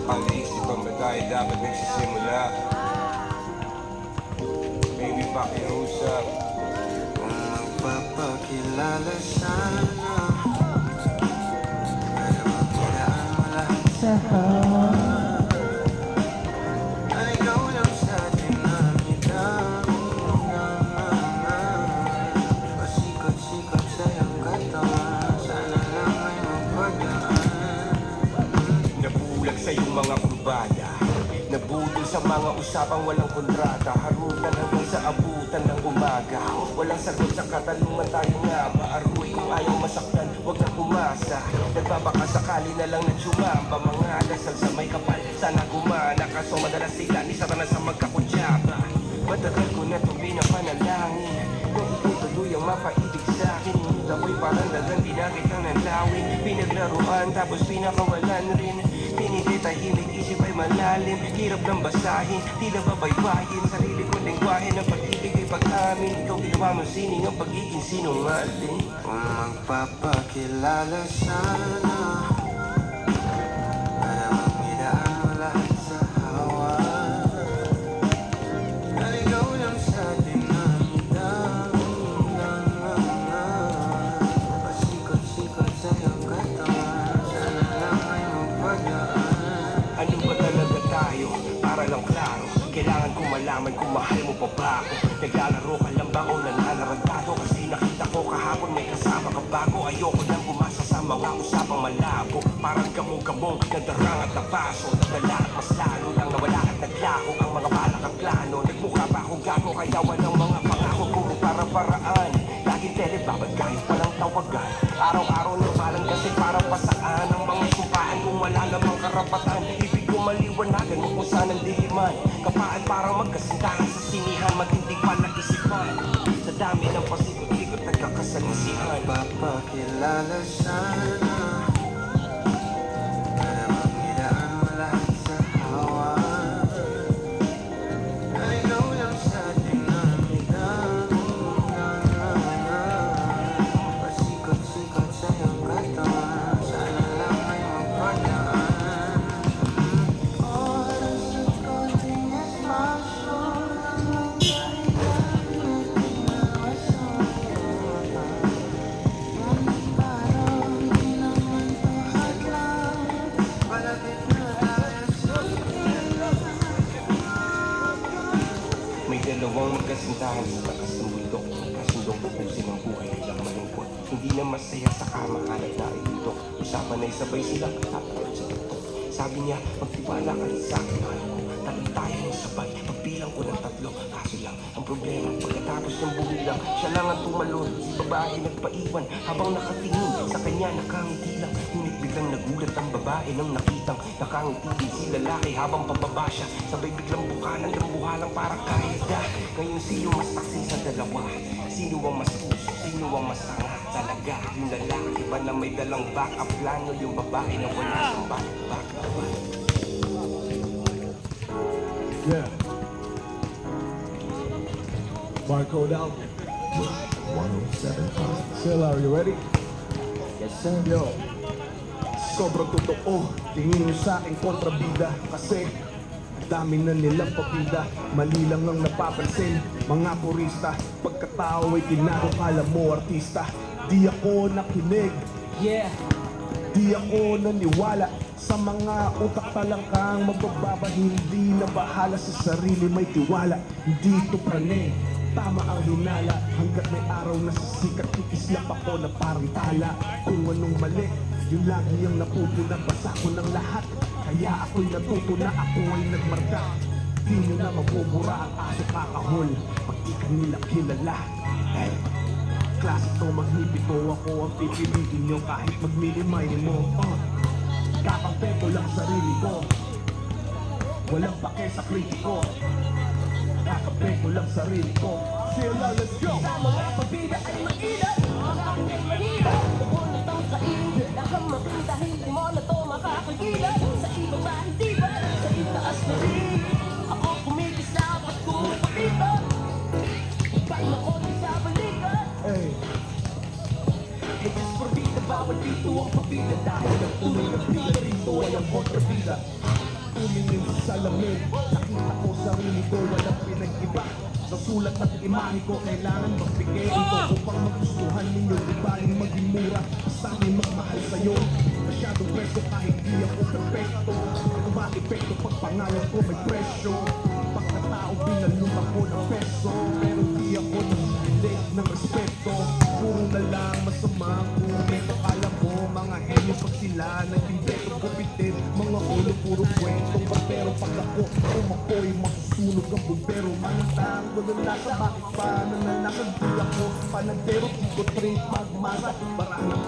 Ang naisipan ba tayo dapat nagsisimula? Baby, pakiusap. Kung magpapakilala sana, para magparaan mo lahat sa hawa. Ay ikaw lang sa dinami-dami naman. Pasikot-sikot sa'yong katawan, sana lang ay magpadaan. Nabulag sa'yong mga kurbada, nabudol sa mga usapang walang kontrata. Harutan hanggang sa abutan ng umaga, walang sagot sa katanungan, tayo nga ba? Aruy kung ayaw masaktan, huwag na umasa. Nagbabaka sakali na lang na tsumamba, mga dasal sa may kapal, sana gumana. Kaso madalas sila ni Satanas sa magkakutsaba. Matagal ko na itong pinapanalangin, kung itutuloy ang mapaibig sa'kin. Ngunit ako'y parang dagang dinagit ng nanlawin, pinaglaruan tapos pinakawalan rin. Pinili tahimik, isip ay malalim, hirap ng basahin, tila babaybayin. Sarili ko lengguwahe ng pag-ibig ay pag-amin. Ikaw ginawa mo sining ang pagiging sinungaling. Kung magpapakilala sana, para magidaan mo lahat sa hawa. At ikaw lang sa dinami-dami naman. Pasikot-sikot sa'yong katawan, sana lang ay magpadaan. Ano ba talaga tayo? Para lang klaro, kailangan ko malaman kung mahal mo pa ba ako. Naglalaro ka lang ba o nananarantado? Kasi nakita ko kahapon may kasama ka bago. Ayoko nang bumasa sa mga usapang malabo, parang kamong-kamong nadarang at napaso. Nadala at mas lalo lang nawala at naglaho ang mga balak at plano. Nagmukha pa akong gago, kaya walang mga pangako, puro para-paraan. Laging telebabad kahit walang tawagan, araw-araw na balang kasi parang pasaan. Ang mga sumpaan kung wala namang karapatan, ibig ko maliwanagan mo kung saan ang diliman. Kapaan parang magkasintahan sa sinihan, matindig pala isipan. Sa dami ng pasikot-ikot nagkakasalisihan. Papakilala sana, para magidaan mo lahat sa hawa. Ay ikaw lang sa dinami-dami naman. Pasikot-sikot sa'yong katawan, sana lang ay magpadaan. Oras at konting espasyo lang ang kailangan ginawa sa'yo. Ngunit parang di naman to hadlang, palapit na tayo sa may dalawang magkasintahan sa takas ng bundok, kasundong pupusin ang buhay nilang malungkot. Hindi na masaya sa kamakalat na ito, usapan ay sabay silang katapos sa tuktok. Sabi niya, magtiwala ka rin sa akin, mahal ko. Tabi tayo ng sabay, pagbilang ko ng tatlo. Kaso lang, ang problema, pagkatapos ng bumilang, siya lang ang tumalon. Si babae nagpaiwan, habang nakatingin sa kanya nakangiti lang. Ngunit biglang nagulat ang babae nang nakitang nakangiti din si lalaki habang pababa siya. Sabay biglang bukanan ng buhalang para kaida. Ngayon sino mas taksi sa dalawa? Sino ang mas puso? Sino ang mas tanga? Talaga yung lalaki ba na may dalang backup plano? Yung babae na wala siyang backup plan? Yeah. Barcode out. 107.5. Sir, are you ready? Yes, sir. Yo. Sobrang totoo. Tingin niyo sa aking kontrabida. Kasi dami na nilang pabida. Mali lang ang napapansin. Mga purista. Pagkatao ay tinaro, kala mo artista. Di ako nakinig. Yeah. Di ako naniwala sa mga utak talangkang magbababa. Hindi na bahala sa sarili, may tiwala. Hindi ito prane, tama ang hinala. Hanggat may araw na sisikat, iislap ako na parang tala. Kung anong mali, yun lagi ang naputo na basa ko ng lahat. Kaya ako'y natuto na ako ay nagmarka. Di nyo na mabubura ang aso kakahol pag di ka nila kilala. Hey, klase to magnipito, ako ang pipiliin nyo kahit magmilimay mo. Kakampi ko lang sarili ko, walang pake sa kritiko. Kakampi ko lang sarili ko. Sila, let's go! Sa mga pabida ay mainit, mahirap. Bukod na to sa inyo, nakamakita, hindi mo na to makakagilan. Sa iba ba hindi ba, sa itaas na rin. Ako kumikis na ba't kumapalito? Pag makonin sa balikan. Hey, May Diyos por vida, bawal dito ang pabida. Dahil ang tunay na bida rito ay ang kontrabida. salamin. Nakita ko sarili ko, walang pinag-iba. Sa sulat at imahe ko, kailangan magbigay ito upang magustuhan ninyo. Di baling maging mura, basta may magmahal sa'yo. Masyadong preso kahit di ako perfecto. Ito ba epekto pag pangalan ko may presyo? Pagkatao binalong ako ng peso, pero di ako nabibili ng respeto. Puro na lang masama ang komento. Alam mo, mga henyo pag sila naging beto kupitin. Mga ulo puro kwentong barbero. Pag ako umakoy, masusunog ang bumbero. Manatang, gulula sa bakit pa nananakad di ako panadero, ikot rin magmasa barana.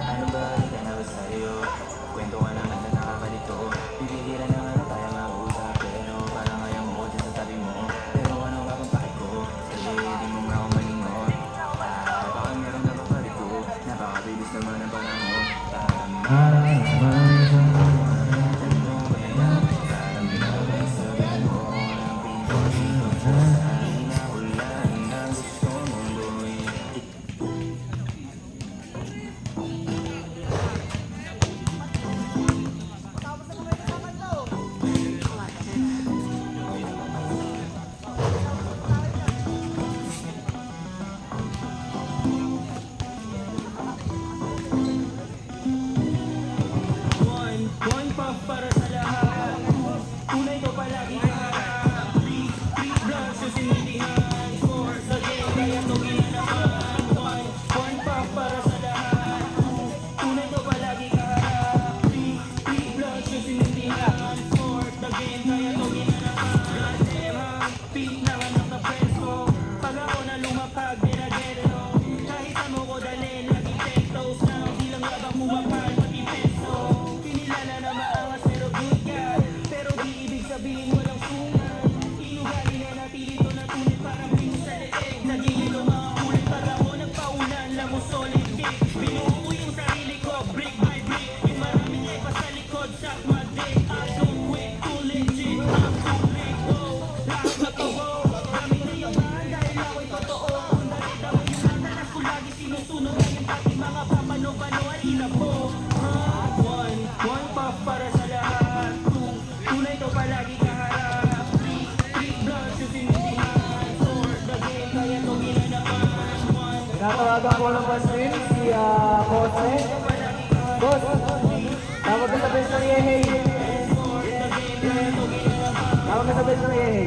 Ano ba halika na ba sa'yo? Kwento ka naman na nakakalito. Bibihira naman na tayo mag-usap. Pero parang ayaw mo dyan sa tabi mo. Pero ano nga bang pake ko? Kasi di mo nga ako malingon. Baka meron na bang palito? Napakabilis naman ang panahon. Parang binabasagin mo ng pinto. Sana'y nahulaan ng gusto mong gawin. One puff para sa lahat. Tunay ko palagi kaharap. Three bloods yung sinindihan. Score sa game, kaya to ginanapan. One puff para sa lahat. Tunay ko palagi kaharap. Three bloods yung sinindihan. Score the game, kaya to ginanapan. Goddamn ha, beat naman ng kapreso. Pag ako na lumapag, dinagero. Kahit amo ko dali, laging take toes na. Di lang labang kumapal, pati peso. Kinilala na maangas pero good guy. Pero di ibig sabihin walang sungan. Inugali na natin ito na tunay parang pinong sa leeg. Nagiging ko mga kulit para ako nagpaulan lang mo solid kick. Binuo ko yung sarili ko brick by brick. Yung maraming epa sa likod sa madik. I don't quit, too legit, I'm too big. Oh, lahat na to ho. Dami na yung lahat dahil ako'y totoo. Kung dahil daw yung matalas ko lagi sinusunod na yung pati mga papano-pano ay ilabo. One puff para sa lahat. Tunay to palagi kaharap. Three bloods yung sinindihan. Score the game, kaya to ginanapan. Natawagan ko ng pansin si Jose. Boss, tawag ka sa best ng Yehey. Tawag ka sa best ng Yehey.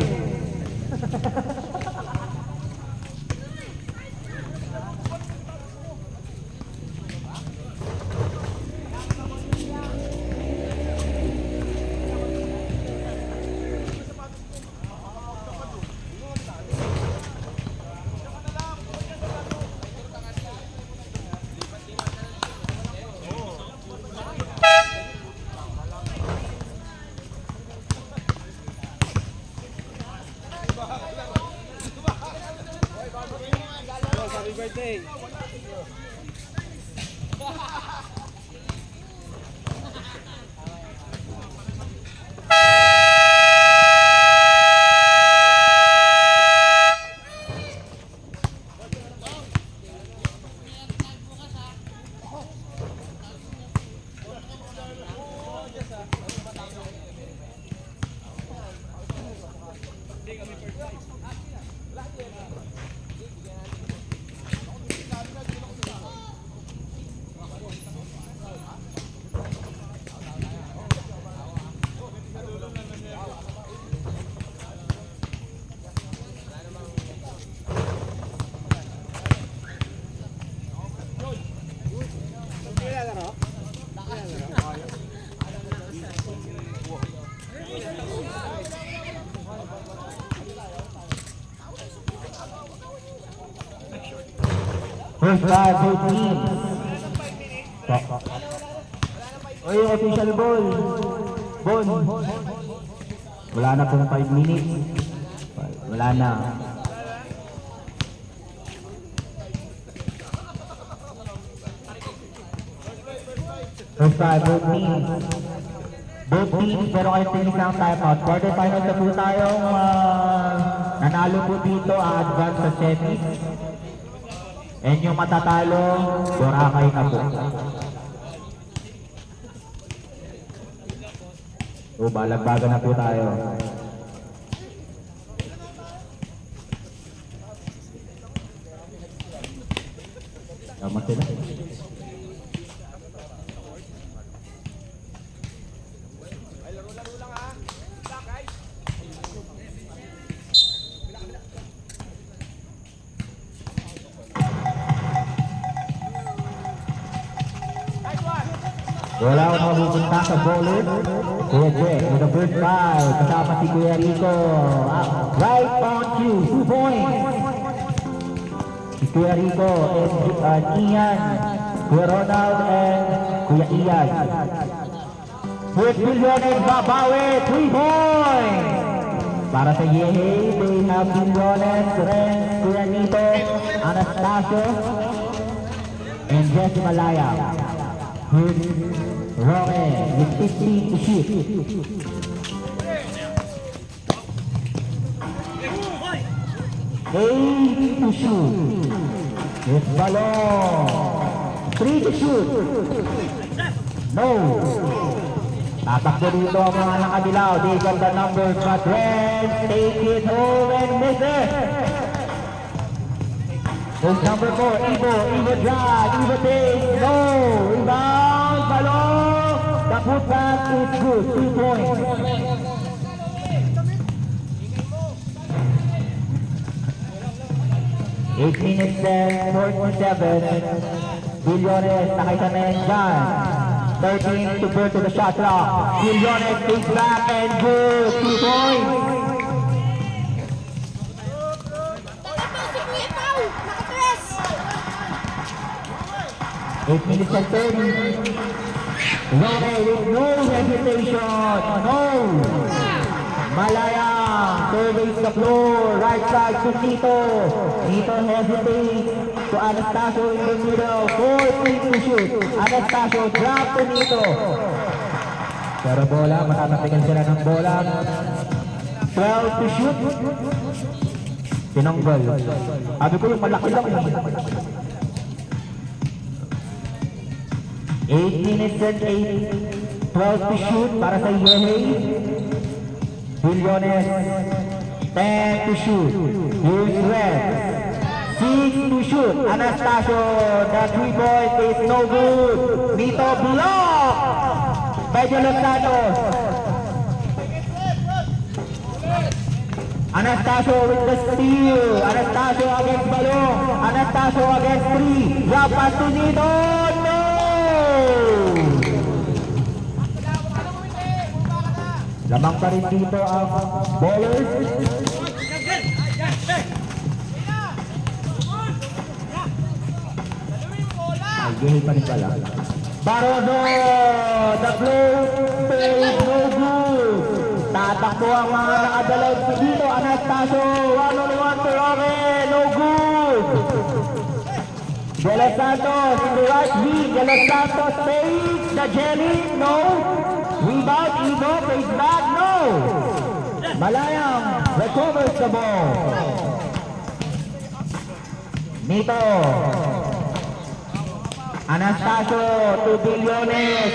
First five, both teams. Oy, official ball. Bon. Wala na pong 5 minutes. Wala na. First five, both teams. both teams, pero kayo teams ng timeout. Quarterfinals na po tayong nanalo po dito, advance sa semis. And yung matatalo, Boracay na po. O, balagbagan na po tayo. Tama sila. Wala akong mapupunta sa bowler. Kuya Jack with the first five. Kasama si Kuya Rico. Right on cue. 2 points. Si Kuya Rico and Ian. Kuya Ronald and Kuya Ian. With Bilyones babawi. 3 points. Para sa Yehe, they have Bilyones, Ren, Kuya Nito, Anastasio, and Jesse Malaya. With Roque with 15 to shoot. 8 to shoot. With Balong. 3 to shoot. No. Tatakbo dito ang mga nakadilaw. They got the numbers, but Ren take it home and miss it. With number 4, Ivo drag, Ivo takes, no, rebound, Balong, the putback is good, 2 points. Eight minutes and 47, Bilyones, nakita na yan dyan. 13 to go to the shot clock, Bilyones takes back and good, 2 points. Nakapress! 8 minutes and 30. Roque with no hesitation. No. Malaya surveys the floor. Right side to Tito. Tito hesitates to Anastasio in the middle. 4-3 to shoot. Anastasio drop to Tito. Pero bola, matatapigan sila ng bola. 12 to shoot. Tinanggal. Sabi ko yung malaki lang. 8 minutes and 8. 12 to shoot para sa Yehe. Bilyones. 10 to shoot. Here's Red. 6 to shoot. Anastasio. The 3-point is no good. Dito block by De Los Santos. Anastasio with the steal. Anastasio against Balong. Anastasio against 3. Drop pass to Nito. No! Lamang pa rin dito ang ballers. Ay, gahil pa rin pala. Barodo! The blow plays no good. Tatakbo ang mga nakadalaw dito. Anastasio, 1-on-1 to Roque, no good. De Los Santos in the right wing. De Los Santos takes the jelly, no. Rebound, Ivo, face back, no. Malayang recovers the ball. Nito. Anastasio to Bilyones.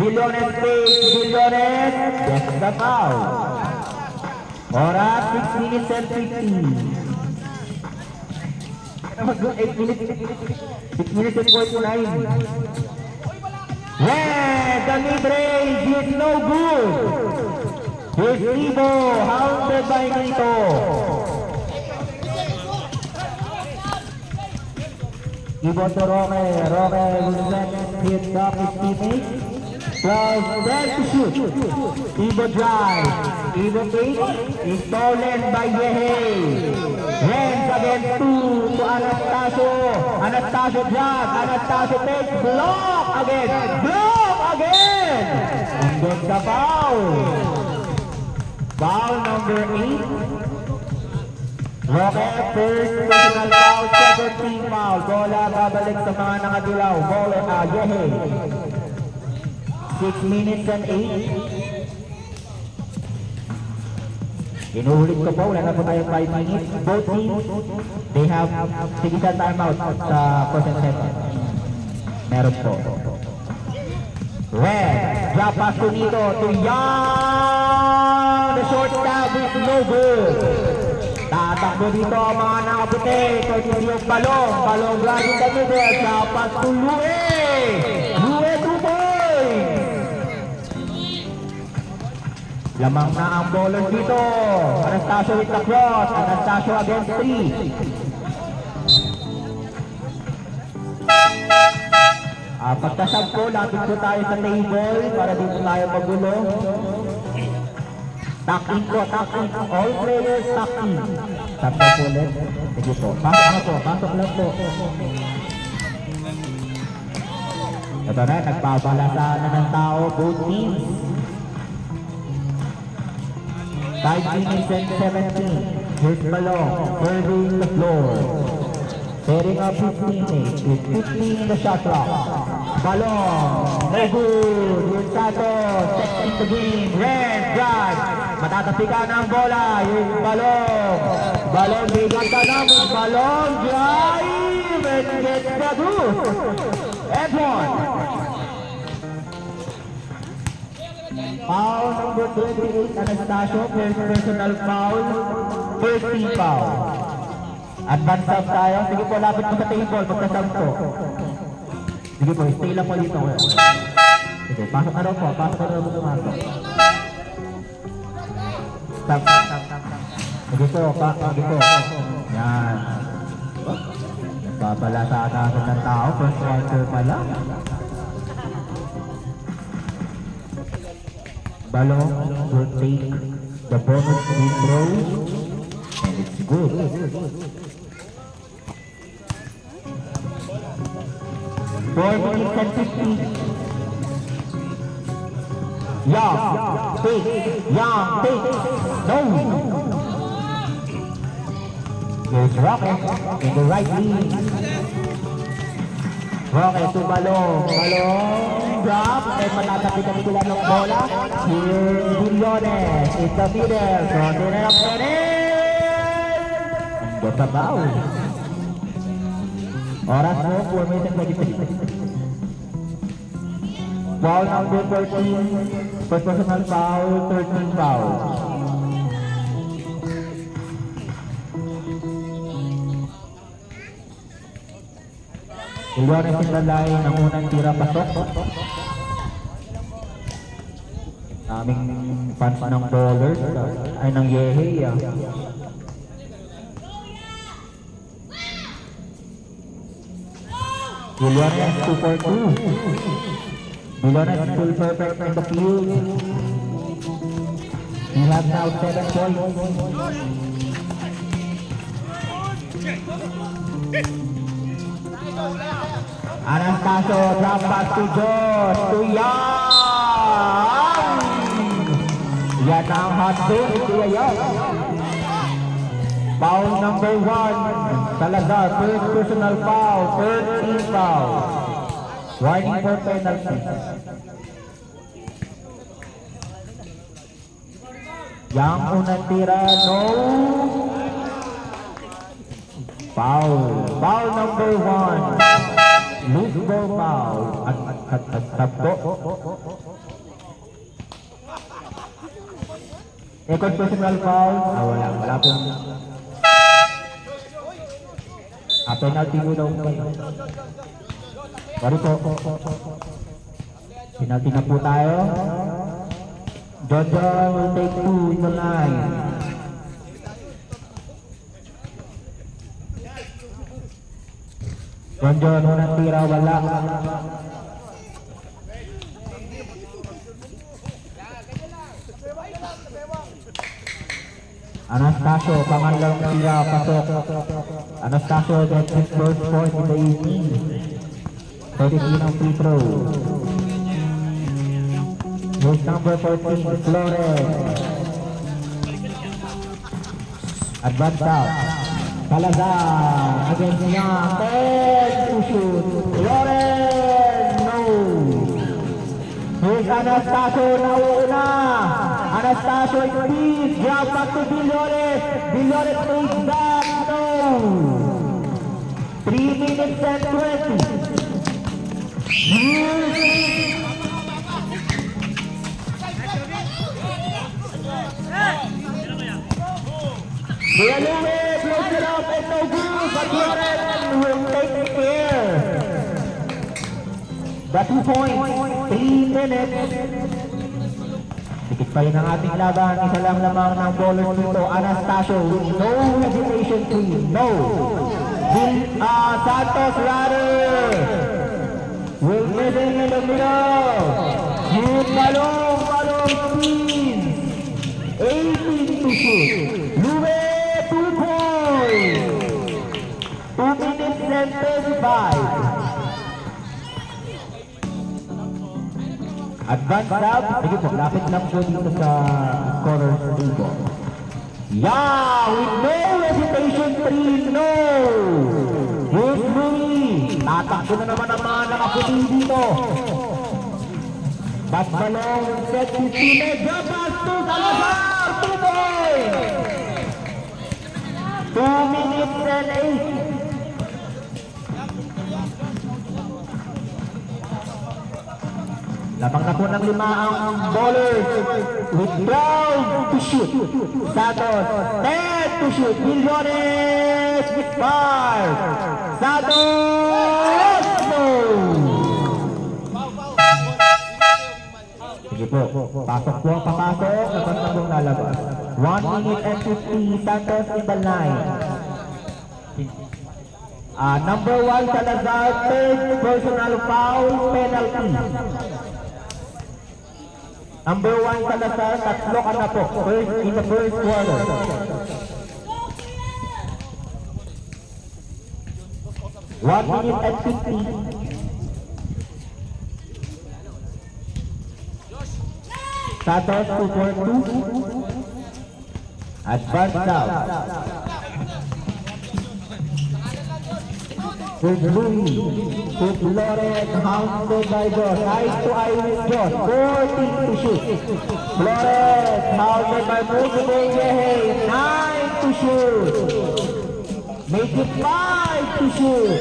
Bilyones takes, Bilyones gets the foul. Oras 6 minutes and 15. 8 minutes, 6 minutes and 49. Red, the mid-range is no good. Here's Ivo, hounded by Nito. Ivo to Roque. Roque will let hit up his teammate. 12 to shoot. Ivo drive. Ivo takes is stolen by Yehe. Renz against 2 to Anastasio. Anastasio drag. Anastasio takes block again. Block again. And gets the foul. Foul number 8. Roque, first personal foul, second team foul. Bola babalik sa mga nakadilaw. Bola, Yehe. 6 minutes and 8. Inuulit ko po, wala na po tayong 5 minutes. Both teams, they have significant timeout sa first and second. Meron po. Red, drop pass to Nito, to Young! The short stab is no good. Tatakbo dito ang mga nakaputi. Continue yung balong. Balong right in the middle. Drop pass to Lue! Lue 2 points! Lamang na ang bowler dito. Anastasio with the cross. Anastasio against 3. Pagkasab po, lapit po tayo sa table para dito tayo magulo. Tack-in po, tack-in. All players tack-in. Tap po ulit. Sige po. Pasok na po, pasok lang po. Ito na, nagbabalasa na ng tao, both teams. 5 minutes and 17. Here's Balong, curving the floor. Setting up his teammates with 15 in the shot clock. Balong, no good. Yung Santos, texting the game. Red, drive. Matatapikan ang bola. Yung Balong. Balong, bigyan ka namin. Balong, drive. And gets the goose. Edmond. Foul number 28, Anastasio. First personal foul. First team foul. Advance up tayo. Sige po, lapit po sa table. Magkasab po. Sige po, stay lang po dito. Sige, pasok na daw po. Pasok na daw po pumasok. Stop. Sige po, sige po. Yan. Babala sa atasan ng tao. First quarter pa lang. Balong will take the bonus free throw. And it's good. 4 minutes and 50. Young, take, no. Here's Roque in the right lead. Roque to Balong, drop, and matatapitan sila ng bola. Here's Villones, it's the middle, frontin up and in. Ang gatabaw. Oras mo, 4 minutes and 23. Foul number 14, first personal foul, 13 foul. Villones in the line, ang unang tira pasok. Aming fans ng bowlers, ay ng Yehe. Villones 2 for 2. Villones full perfect in the field. He has now 7 points. Anastasio, drop pass to Josh, to Young. Yan ang hot zone, Kuya Young. Foul number 1, Salazar, first personal foul, 13 foul. Warning for penalty. Yang unang tira, no. Foul. Foul number 1. Loose ball foul. At sabdo. Second personal foul. Wala pong. Penalty mo daw kayo. Sorry po. Penalty na po tayo. Jojo will take 2 in the line. Jojo, unang tira, wala. Anastasio, pangalawang tira, pasok. Anastasio gets his first point in the evening. 33 ang free throw. Here's number 14, Flores. Advance out. Salazar against Young. 10 to shoot. Flores, no. Here's Anastasio nauuna. Anastasio speed. Grab back to Villores. Villores plays back. No. 3 minutes and 20. Kuya Louie, close it up and no good, but Flores will take care. The 2 points, 3 minutes. Dikit pa rin ang ating laban, isa lang lamang ng bowlers dito, Anastasio, with no hesitation free, no. Santos rather, will miss in the middle. Good balong speed, 18 to shoot. Louie, 2 points. 2 minutes and 35. Advance up. Sige po, lapit lang po dito sa scorer's table. Yeah, with no hesitation, 3, no. Good Louie. Tatakbo na naman ang mga nakaputi dito. Bat balong, set 50, medyo pass to Salazar, 2 points. 2 minutes and 8. Labang na po ng 5 ang bowlers with Brown to shoot. Santos, 10 to shoot. Villores with 5. Santos, no! Sige po, pasok po ang papasok. Labang na pong lalabas. 1 minute and 50. Santos in the line. Number 1, Salazar, third personal foul, penalty. Number 1, Salazar, tatlo ka na po. First in the first quarter. One minute and 50. Santos 2-4-2. Advance out. With Louie, with Flores, hounded by Josh. Eye to eye with Josh. 14 to shoot. Flores, hounded by multiple Yehe. 9 to shoot. Make it 5 to shoot.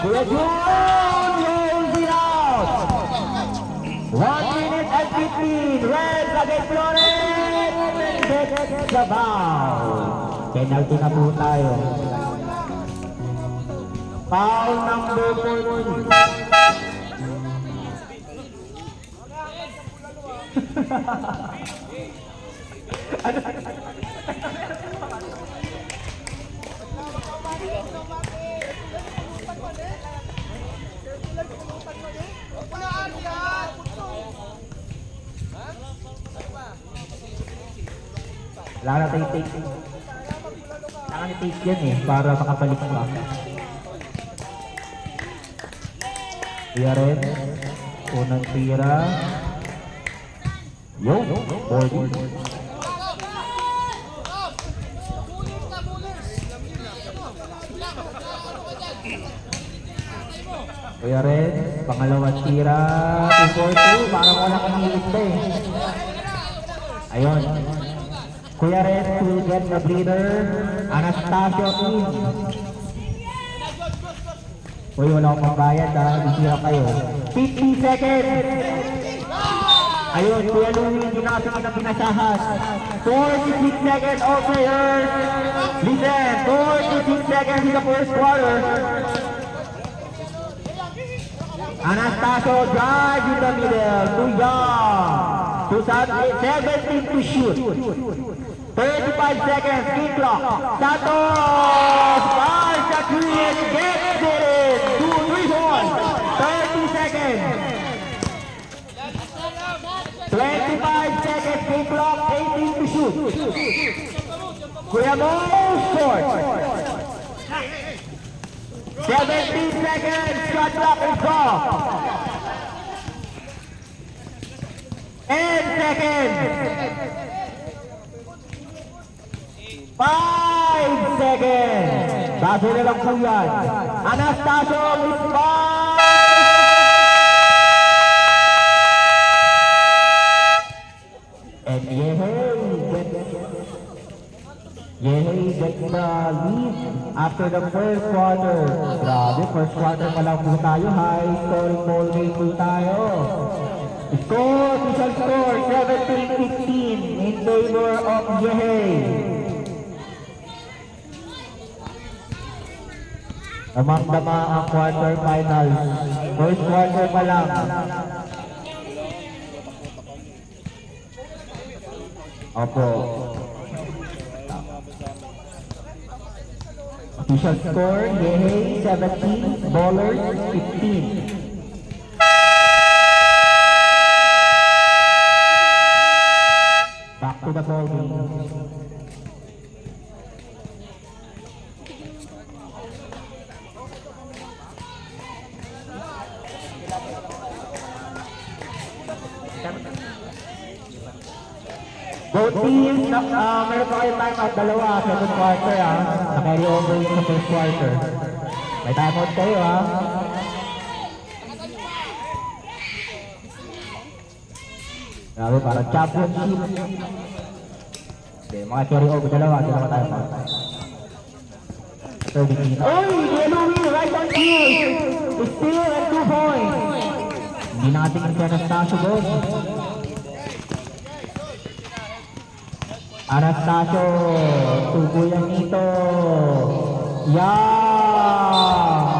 Kuya Jun rolls it out. 1 minute and 15. Red against Flores. Gets the foul. Penalty na po tayo. Foul number 14. Wala na tayo take. Kailangan i-take yan eh, para makabalik ka. Tira rin. Unang tira. Yo, 40. Kuya rin, pangalawang tira. 2-4-2, parang wala kang hilit na eh. Ayun. Kuya rin, will get the breather. Anastasio in. Uy, wala akong pambayad ha. Isira kayo. 50 seconds. Ayun, Kuya Louie, hindi na kasi ka pinasahan. 46 seconds, all players. Listen, 46 seconds in the first quarter. Anastasio drive in the middle to Young. 17 to shoot. 35 seconds, key clock. Santos, fires the crease, gets it in. 2-3 points. 30 seconds. 25 seconds, key clock, 18 to shoot. Kuya Mo, short. 17 seconds, shot clock is off. 10 seconds. 5 5 seconds. Bago na lang po yan. Anastasio response! And Yehey gets the lead after the first quarter. Grabe, first quarter pa lang po tayo. High scoring ball game po tayo. Score, official score, 17-15 in favor of Yehey. Damang-dama ang quarter finals. First quarter pa lang. Opo. Official score, Yehey 17, Ballers 15. Back to the ball game. Both teams, meron pa kayo time out, dalawa, second quarter na-carry over sa first quarter. May time out kayo Grabe, parang championship. Okay, mga carry over, dalawa tayo pa. 30 minutes. Oy! Louis, right on cue! Steal and 2 points. Hindi natin yung Anastasio goal. Anastasio, tubuyan nito.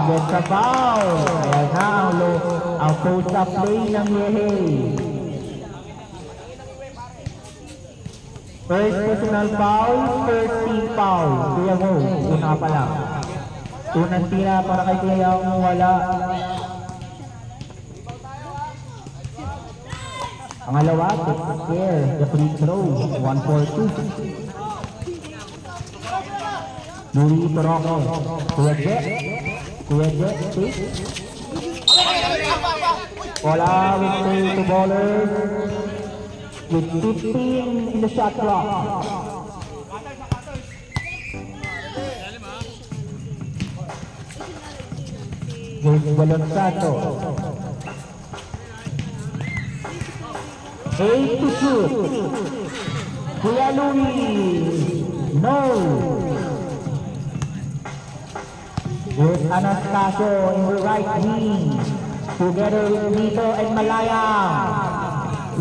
Gets a foul. Ayan na ang post-up play ng Yehey. First personal foul, first team foul. Kuya Mo, una pa lang. Unang tira para kay Kuya Mo, wala. Pangalawa, take care, the free throw, 1-4-2. Louis Toroco, Kuya Jet, take. Wala with two ballers, with 15 in the shot clock. Here's Balonsato. 8 to shoot. Kuya Louis. No. Here's Anastasio in the right wing. Together with Nito and Malayang.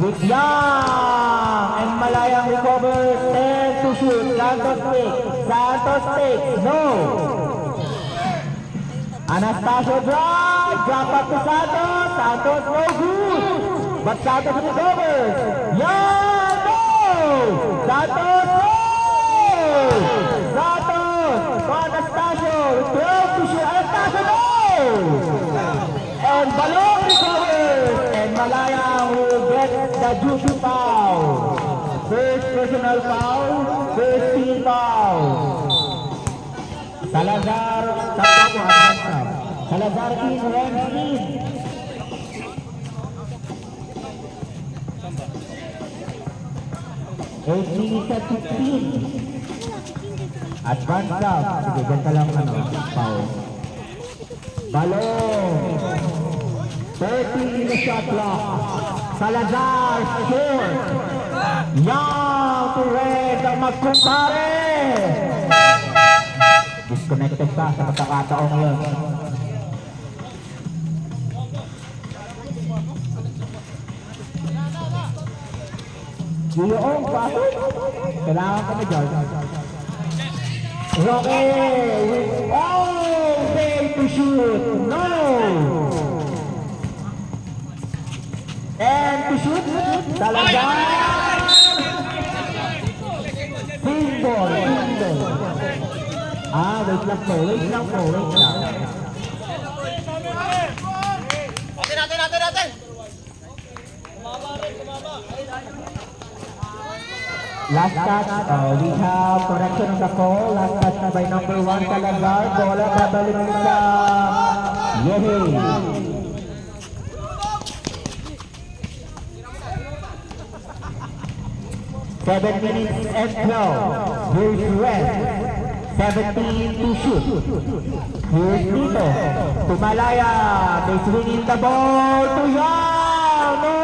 With Young and Malayang recovers. 10 to shoot. Santos takes. No. Anastasio drive. Drop up to Santos. Santos no good. But Santos recovers. Young, no! Santos, no! Santos, Anastasio, 12 to shoot. Anastasio, no! And Balong recovers. And Malayang will get the duty foul. First personal foul, first team foul. Salazar, Salazar in, Rams in. At 15. Advance up. Sige, ganda lang foul. Balong. 30 in the shot clock. Salazar, short. Young to red ang magkumpare. Disconnected pa sa pagkakataon ngayon. Yung pasok. Kailangan kami dyan. Roque with fail to shoot. No! And to shoot. Salazar. Pinball. Wait lang po. Natin. Last touch, we have correction on the call. Last touch na by number 1, Salazar. Bola babalik sa Yehey. Seven minutes and 12. Here's Red. 17 to shoot. Here's Tito. Tumalaya. They swinging the ball to Yang. No!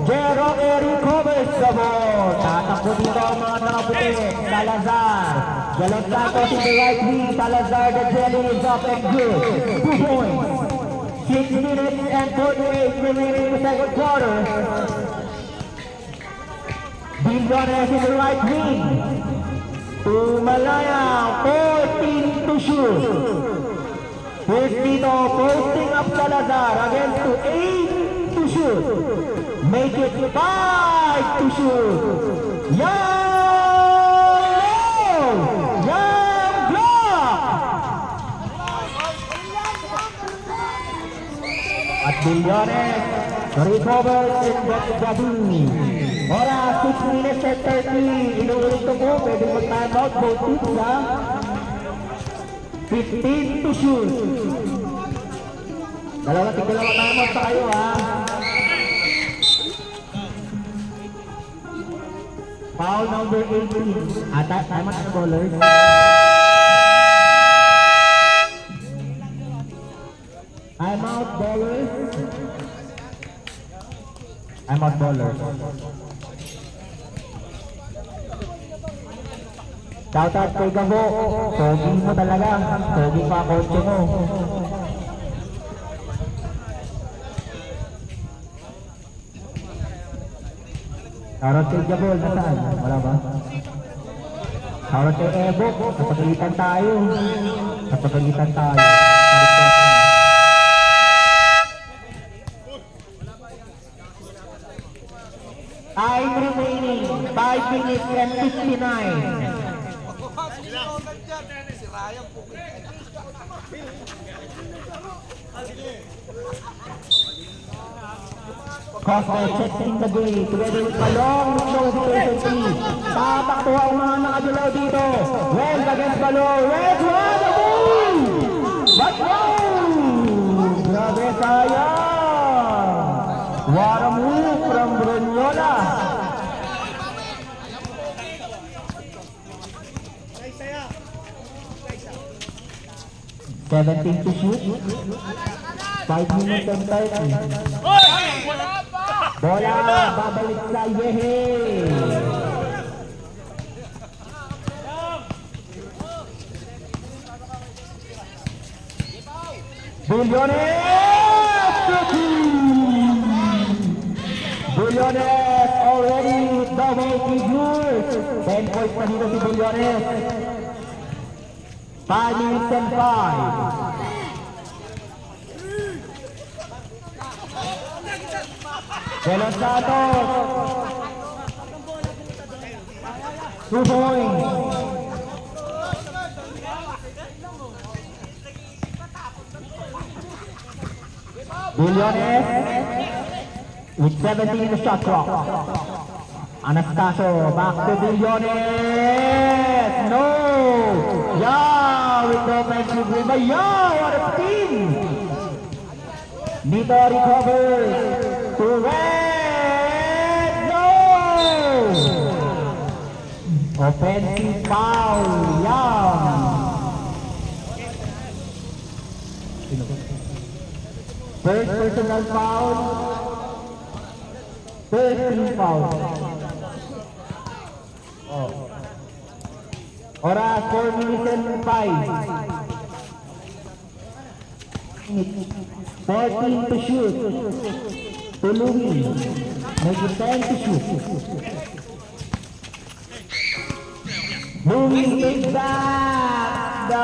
Jero recovers the ball. Tatakbo dito ang mga nakaputi. Salazar. Jalon Santos in the right wing. Salazar, the jelly is up and good. 2 points. 6 minutes and 48 remaining in the second quarter. Billones in the right wing. Tumalaya, 14 to shoot. Here's Tito posting up Salazar against to 8 to shoot. Make it 5 to shoot. Young block. At Billones recovers in Gabini. Oras 6 minutes and 30. Inuulit ko po, pwede mag-time out. Both teams ha. 15 to shoot. Dalawa time out sa kayo ha. Foul number 18. Time out ang bowlers. Time out bowlers. Time out bowlers. Shoutout kay Gabo. Pogi mo talaga. Pogi pa kotse mo. Shoutout kay Gabo. Nasaan? Wala ba? Shoutout kay Evo. Kapagalitan tayo. Time remaining. 5 minutes and 59. Cosmo checks in the game together with Balong with no hesitation. Tatakbo ang mga nakadilaw dito. Red against Balong. Red one, the boom! But no! Grabe sayang! What a move from Brunyola. Seventeen to shoot. 5 minutes and 30. Bola, babalik sa Yehe. Bullones already with double figures. 10 points pa dito si Bullones. 5 minutes and 5. Jalon Santos. 2 points. Bullones with 17 in the shot clock. Anastasio back to Bullones. No. Yeah, with the offensive rebound. Yeah, what a spin. Nito recovers to Red. No. Offensive foul. Yeah. First personal foul. First team foul. Oras 4 minutes and 5. 14 to shoot. To Louis. Make it 10 to shoot. Louis takes that. The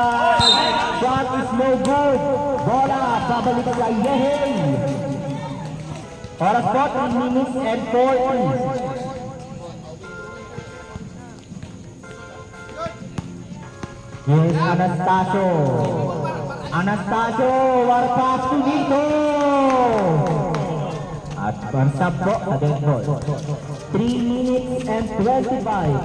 shot is no good. Bola, babalik sa Yehey. Oras 14 minutes and 40. Here's Anastasio. Anastasio, warpas to dito. At bansab po sa dead ball. 3 minutes and 25.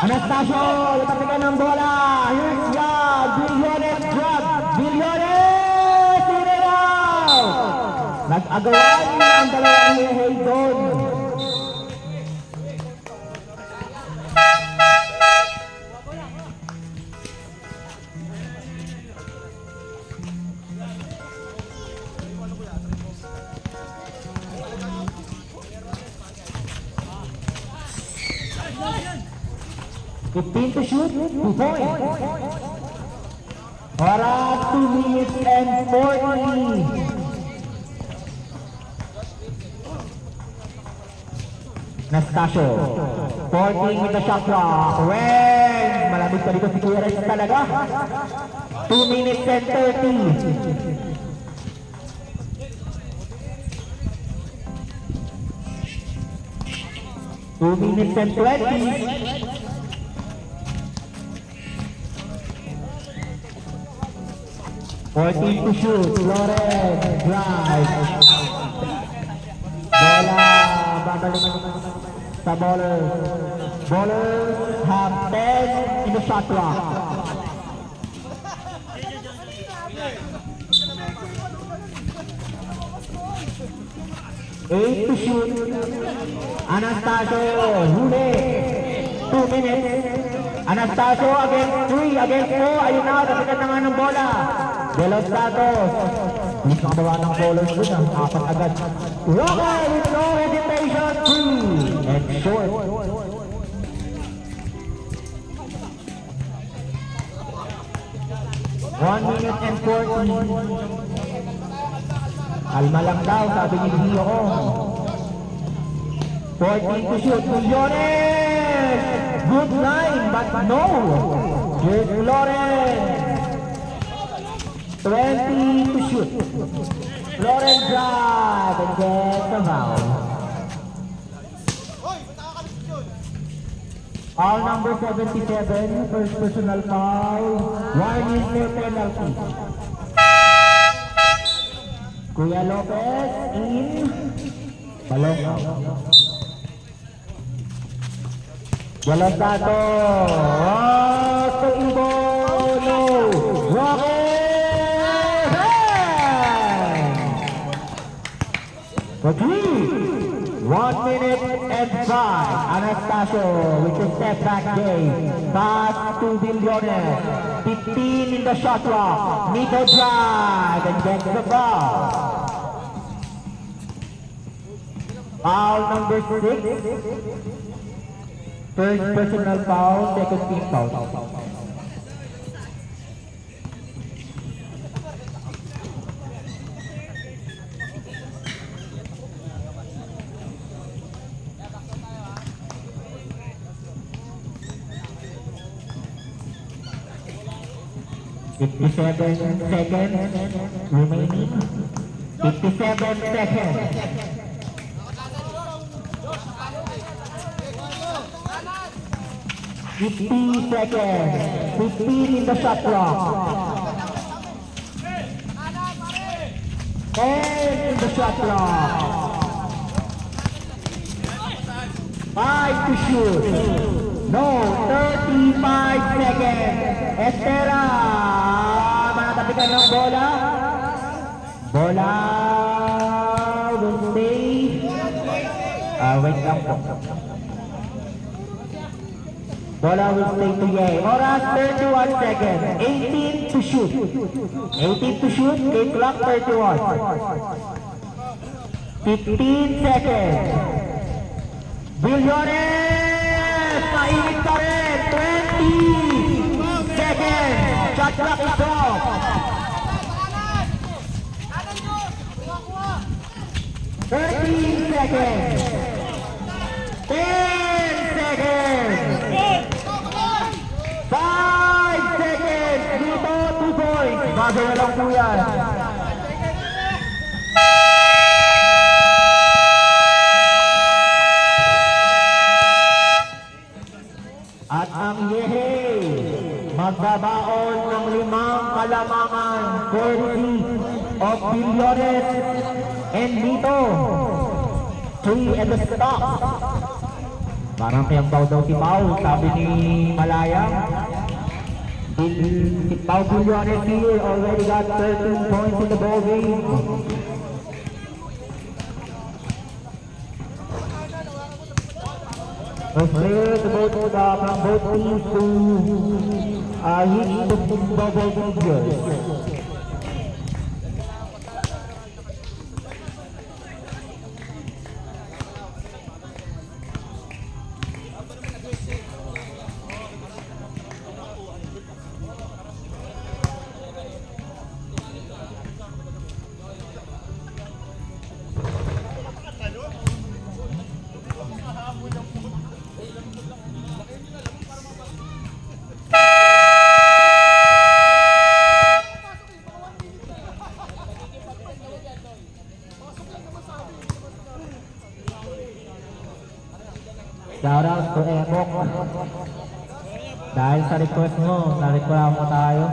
Anastasio, latapikan ng bola. Here's Rod. Billones drop. Billones in and out. Nag-agawan na ang dalawang Yehey doon. Fifteen to shoot, 2 points. Oras 2 minutes and 40. Nastasio, 14 with the shot clock. When malamig pa dito si Kuya Rex talaga. 2 minutes and 30. Two minutes and 20. 14 to shoot. Flores drive. Bola babalik sa ballers. Ballers have 10 in the shot clock. 8 to shoot. Anastasio, huli. 2 minutes. Anastasio against 3, against 4. Ayun na, napikat na nga ng bola. De Los Santos. Hindi nakagawa ng bowlers dun ah. Apat agad. Rocker with no hesitation. 3 and short. One minute and 40. Alma lang daw, sabi ni Gio ko. 14 to shoot. Millones! Good line, but no. Here's Flores. 20 to shoot. Flores drive and gets the foul. Foul number 77, first personal foul. Warning for penalty. Kuya Lopez in. Balong out. Walang dato. Oh, to Ibo. No. Rocket. For 3. 1 minute and 5. Anastasio with a step back game. Pass to Millones. 15 in the shot clock. Nico drive and gets the ball. Foul number 6. First personal foul, second team foul. Fifty-seven seconds remaining. 57 seconds. 50 seconds. 15 in the shot clock. 10 in the shot clock. 5 to shoot. No, 35 seconds. Estera. Manatapikan ng bola. Bola will stay. Wait lang po. Bola will stay to Ye. Oras 31 seconds. 18 to shoot. 18 to shoot. Game clock 31. 15 seconds. Millones! Mainit pa rin. 20 seconds. Shot clock is off. 13 seconds. 10 seconds. 5 seconds! Dito, 2 points! Bago na lang po yan. At ang Yehey magbabaon ng 5 kalamangan courtesy of Millones and Nito. 3 at the stop. Parang piyambaw daw si Pau, sabi ni Malayang. Si Pau Millones here already got 13 points in the ball game. First player to both from both teams to hit the double figures. Shoutout to Ebok. Dahil sa request mo, na-reklamo tayo.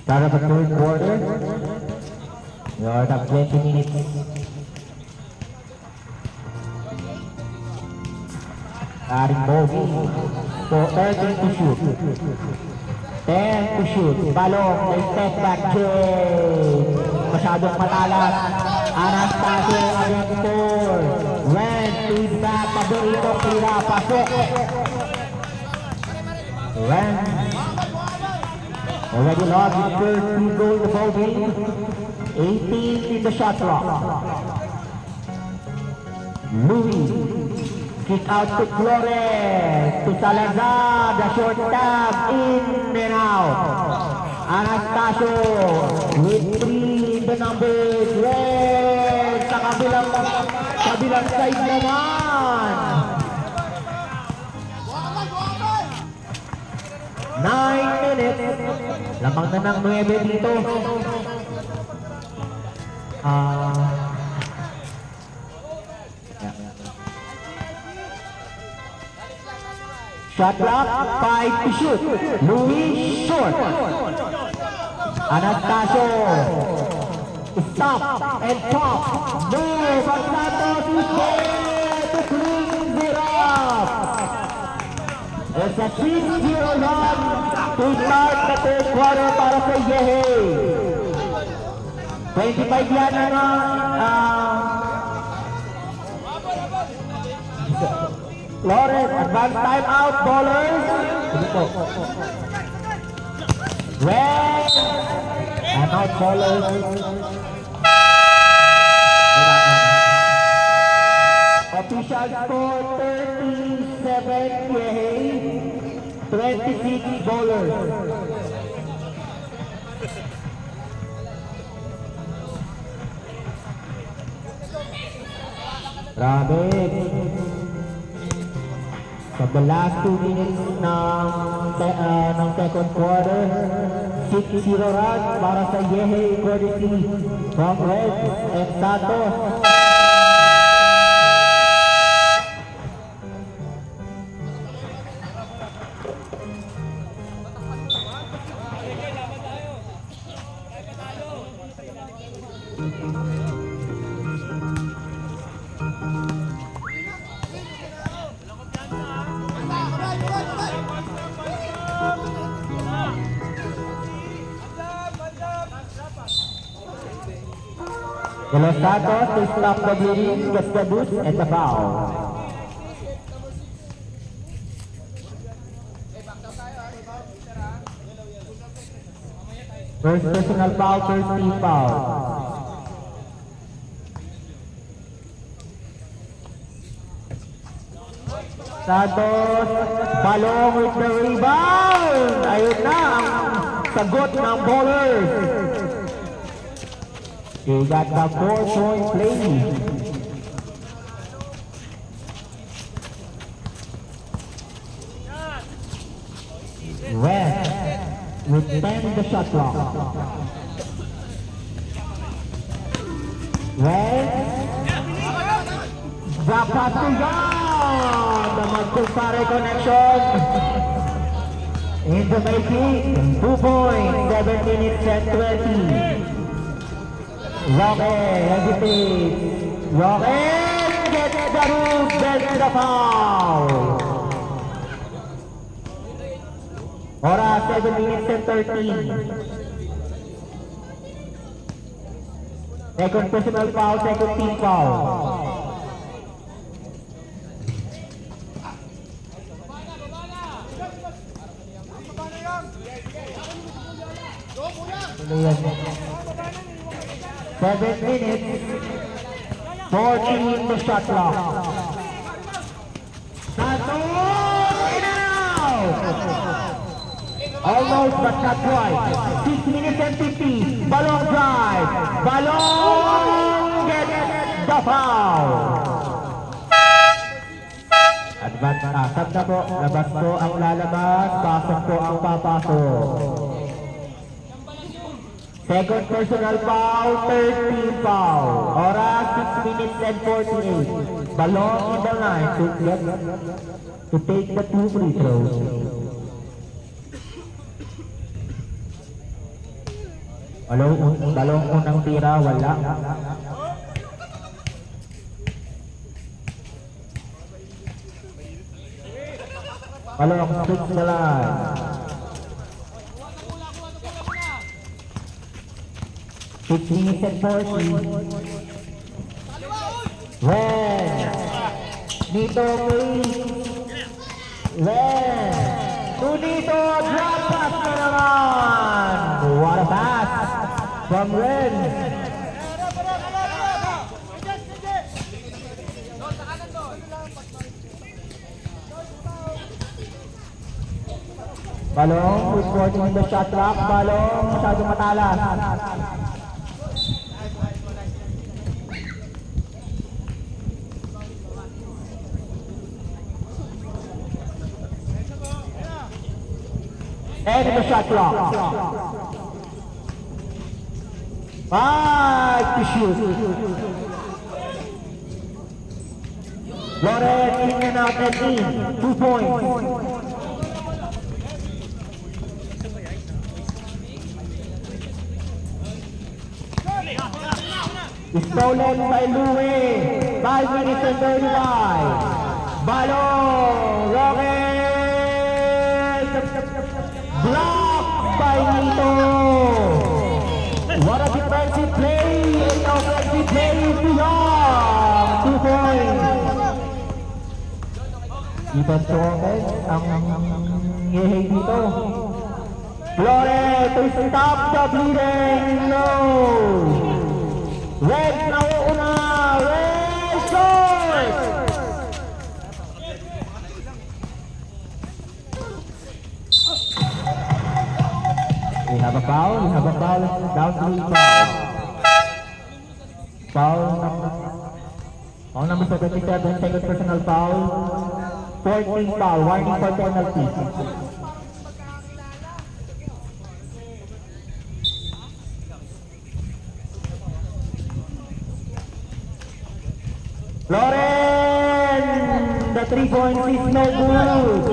Start of the third quarter. We are at 20 minutes. Aring bogey. So 13 to shoot. 10 to shoot. Balong, may step back change. Masyadong matalas. Anastasio against 4. Ren is back. Paborito tira. Pasok. Ren. Already lost his first field goal in the ball game. 18 in the shot clock. Louis. Kick out to Flores. To Salazar. The short tab. In and out. Anastasio. With 3 in the numbers. Red. Sa kabilang side naman. 9 minutes. Lamang na ng 9 dito. Shot clock, 5 to shoot. Louis short. Anastasio. Stop and pop. No, but Santos is there to clean it up. It's a 6-0 run to start the third quarter para sa Yehe. 25 yan Flores, advance time out, ballers. Red, and out ballers. Official score 37 Yehe, 26 ballers. Grabe. Sa the last 2 minutes ng second quarter, 6-0 run para sa Yehe courtesy from Red and Santos. De Los Santos to stop the bleeding, gets the boost and the foul. First personal foul, first team foul. Santos, Balong with the rebound. Ayun na ang sagot ng ballers. They got the 4-point play. Red with 10 in the shot clock. Red. Drop pass to Yan. The Magpulpare connection. In the making. 2 points. 7 minutes and 20. Roque hesitates. Roque gets the move, gets the foul. Oras 7 minutes and 13. Second personal foul, second team foul. Seven minutes, 14 the shot clock. Santos in and out. Almost but not quite. 6 minutes and 50. Balong drive. Balong gets the foul. Advance asap na po. Labas po ang lalabas. Pasok po ang papasok. Second personal foul, third team foul. Oras 6 minutes and 48. Balong in the line to take the 2 free throws. Balong unang tira, wala. Balong, switch the line. Six minutes and 40. Ren. Nito Ren. To Nito, drop pass na naman. What a pass from Ren. Balong, who's working in the shot clock. Balong, masyadong matalas. End of the shot clock. 5 to shoot. Loren in and out and in. 2 points. Stolen by Louie. 5 minutes and 35. Balong. Roque. Blocked by Nito. What a defensive play and offensive play to Young. 2 points. Defense to offense ang yehey dito. Flores to stop the bleeding. No. Red na una. Red short. We have a foul, down 3 foul. Foul number 77, second personal foul. 14 foul, warning for penalty. Loren, the 3 points is no good.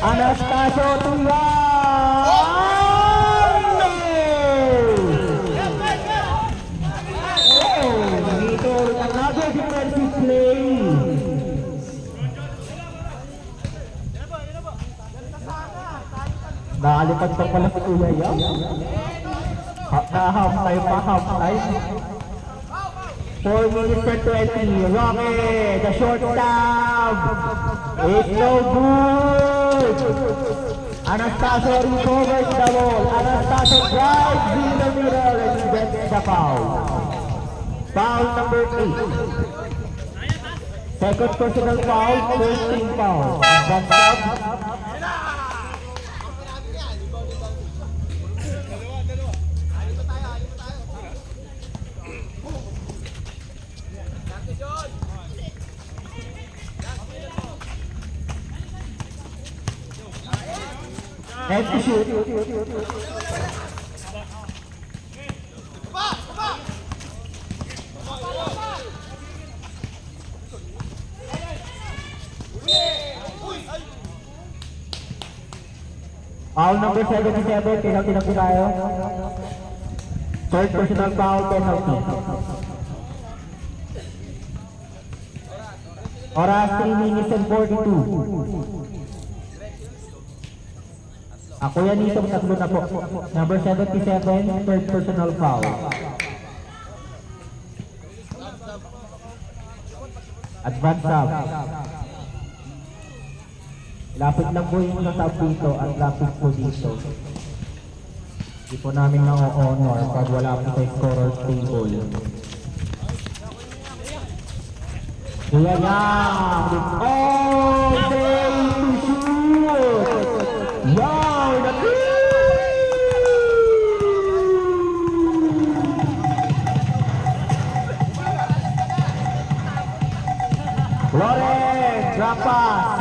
Anastasio Tuyang. Another defensive play. Nakalipad pa pala si Kuya Yang. Half time. 4 minutes and 20. Roque, the short stab. It's no good. Anastasio recovers the ball. Anastasio drives in the middle and gets the foul. Foul number 8. Second personal foul, first team foul. Advance sub. And to shoot. Foul number 77, tinag-tinag tayo. Third personal foul penalty. Oras 3 minutes and 42. Kuya Nito, tatlo na po. Number 77, third personal foul. Advance sub. Lapit lang po yung sa sub dito at lapit po dito. Hindi po namin na-honor pag wala po sa scorer's table. Kuya Yang, all day to shoot! Yang, the Flores, drop pass.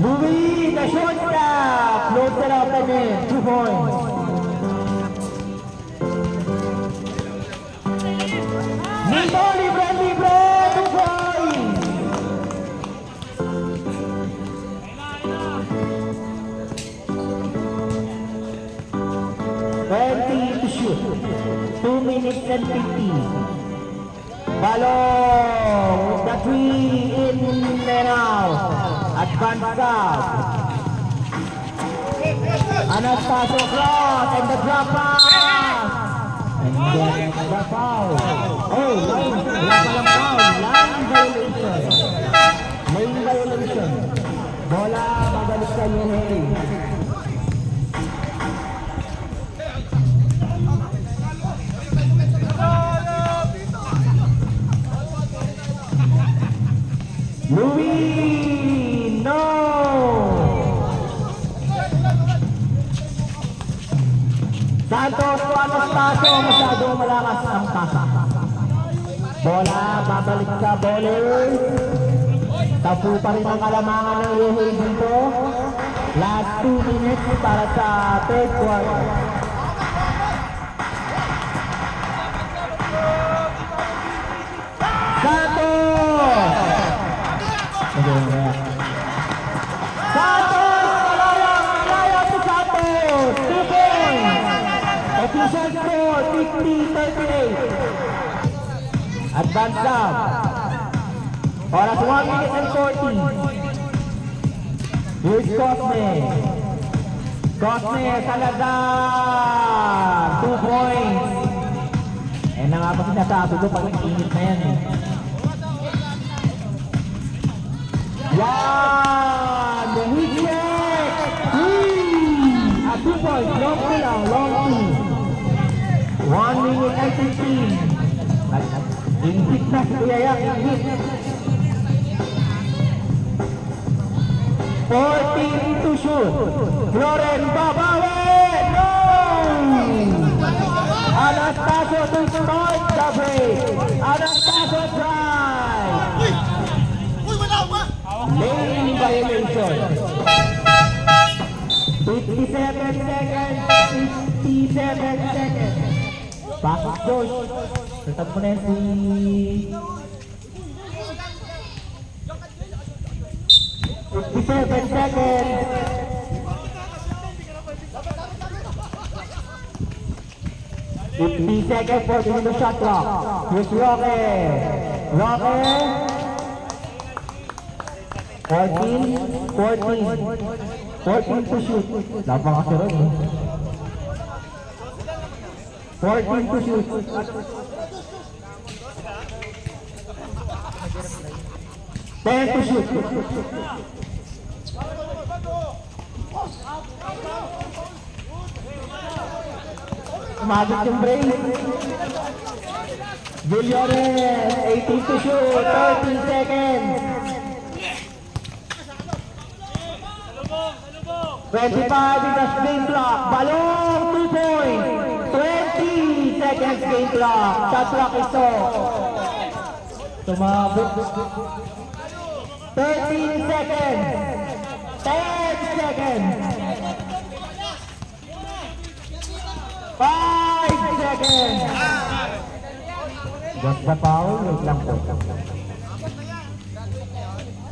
Louis, the shortstop, close it up again, 2 points. Nito, libre, 2 points. To shoot. 2 minutes and 15. Balong, the 3 in and out. Advance up. Anastasio cross and the drop pass. And then the foul. Oh, line. Wala palang foul. Line violation. Line violation. Bola, babalik sa UAE. Louis, no! Santos o Anastasio, masyadong malakas ang pasa. Bola, babalik sa bowler. Tapu pa rin ang kalamangan ng UAE dito. Last 2 minutes para sa third quarter. Malaya si Santos, 2 points. Official score, 50-38. Advance up. Oras 1 minute and 40. Here's Cosme. Cosme, Salazar, 2 points. Na nga pa sinasabi ko pag init na yan eh. Yan! The hit check! 3! At 2 points, long 2 lang, long 2. 1 minute and 15. Ingit na si Kuya Yang, ingit. 14 to shoot. Floren babawi! No! Anastasio to start the break. Anastasio drive. Lane violation. 57 seconds. 57 seconds. Pasok Josh. Tetap mo na si... 57 seconds. 50 seconds for the shot clock. Here's Roque. Roque. 14 to shoot. Lapang kasi rin eh. 14 to shoot. 10 to shoot. Umabot yung break. Villones, 18 to shoot, 13 seconds. 25 in the game clock. Balong, 2 points. 20 seconds game clock. Shot clock is off. Tumabot. 13 seconds. 10 seconds. 5 seconds. Just the foul. Wait lang po.